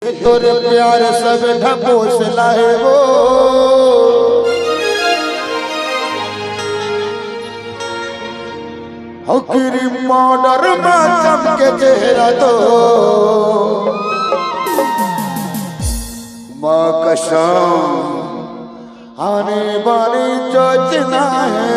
तोरे प्यार सब ढपोस लाए वो हकीरी मॉडर में चमके चेहरा तो माँ कसम आने वाली चोचना है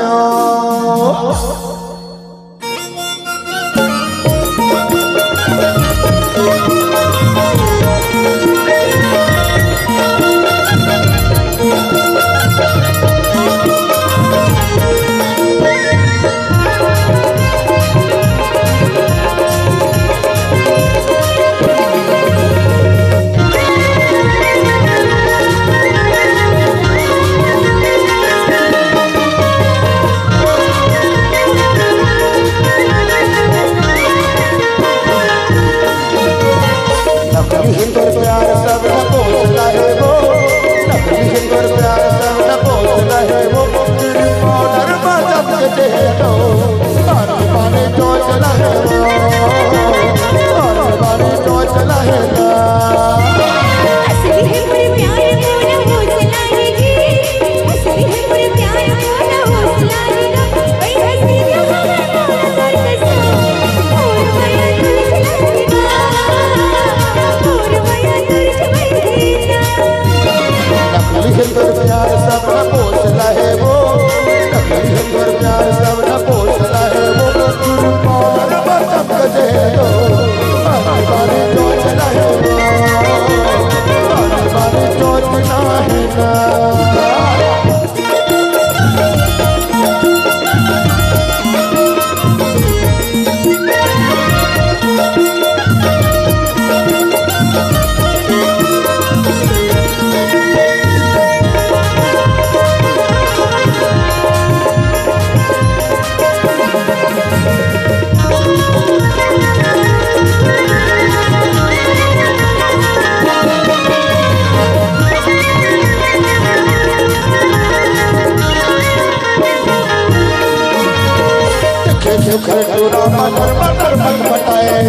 खटूरा मटर मटर मट मटाए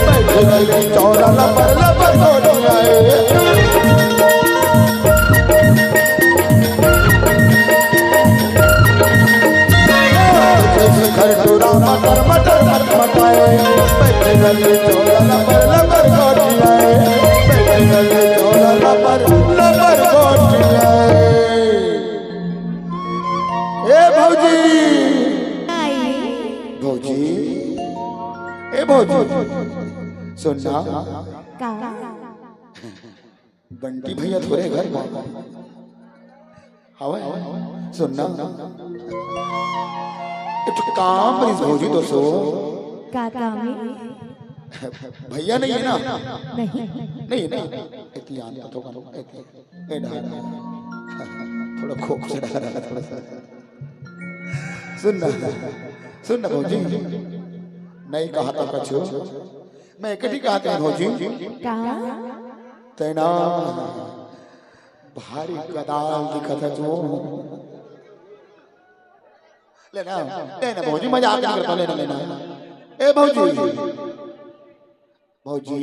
बैठे गली चौरा लबर लबर गोली आए खटूरा मटर मटर मट मटाए बैठे गली चौरा लबर लबर गोली आए बैठे गली चौरा लबर लबर गोली आए ए भौजी भौजी ए भौजी सुनना बंटी भैया थोड़े घर हवा सुनना एक काम प्लीज भौजी तो सो का काम है भैया नहीं है ना नहीं नहीं नहीं इतिहान तो थोड़ा खोख से डरा रहा थोड़ा सा सुनना सुन भौजी नहीं कहा था कछु मैं एक ही कहते हैं भौजी तेना भारी कदाल दिखा था जो लेना लेना भौजी मजाक नहीं करता लेना लेना ए भौजी भौजी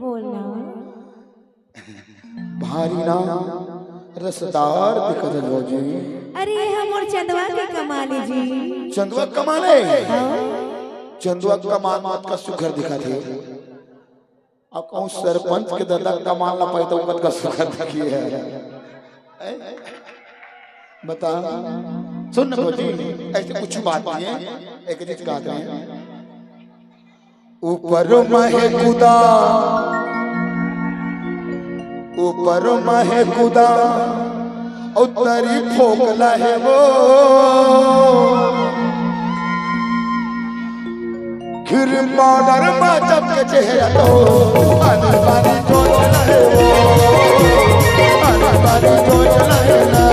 बोलना भारी ना रसदार दिखा था भौजी अरे हम और चंदवा के कमाले जी चंदुआ कमाले चंदुआ कमाल मत का सुखर दिखा थे अब कौन सरपंच के दादा कमाल ना पाए तो उनका का सुखर दिखी है बता सुन भौजी ऐसे कुछ बात नहीं है एक चीज कहते हैं ऊपर महे खुदा ऊपर महे खुदा उत्तरी फोकला है वो फिर बॉर्डर में जब के चेहरा तो अनबानी जो चला है वो अनबानी जो चला है ना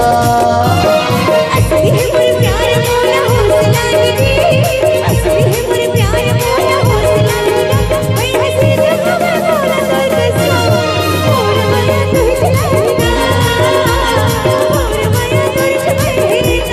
असली है मेरे प्यार मोला हौसला दीदी असली है मेरे प्यार मोला हौसला दीदी मैं हंसी जब मैं बोला कर कसम और मैं तुझ लगना और मैं तुझ बहना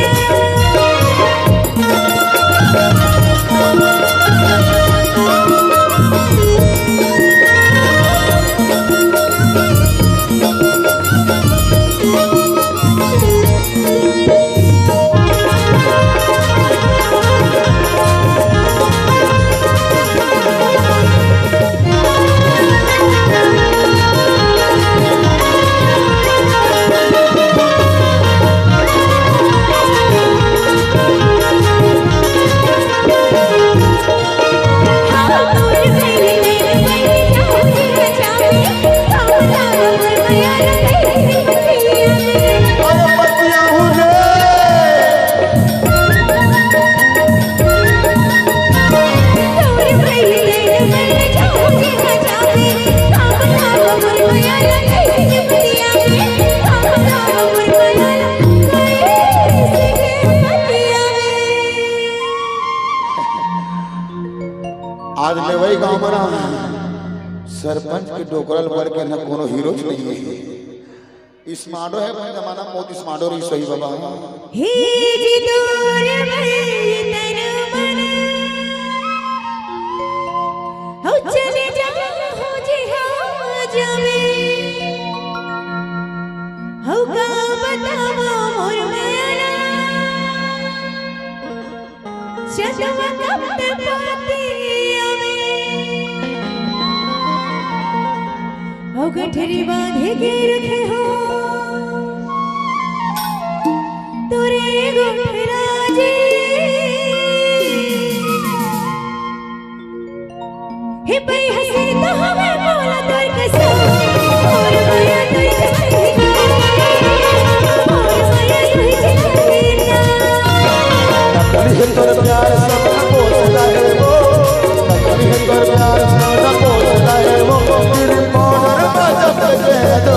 सरपंच के डोकरल बढ़ के न कोनो हीरो नहीं है। स्मार्टो है भाई जमाना बहुत स्मार्टो रही सही बाबा। हे जी दूर भई तन मन हो चले जाओ हो जी हाँ जावे हो का बतावा मोर मैना चलवा कब पाती आवे हो गठरी बांधे के रखे हो तोरे गोठराजे हे भाई हंसे तो हमें बोला तोर कसम और माया तोर चली और माया तोर चली कली है तोर प्यार सपना पोसला है वो, कली है तोर प्यार सपना पोसला है वो, तेरी मोहर बजत के दो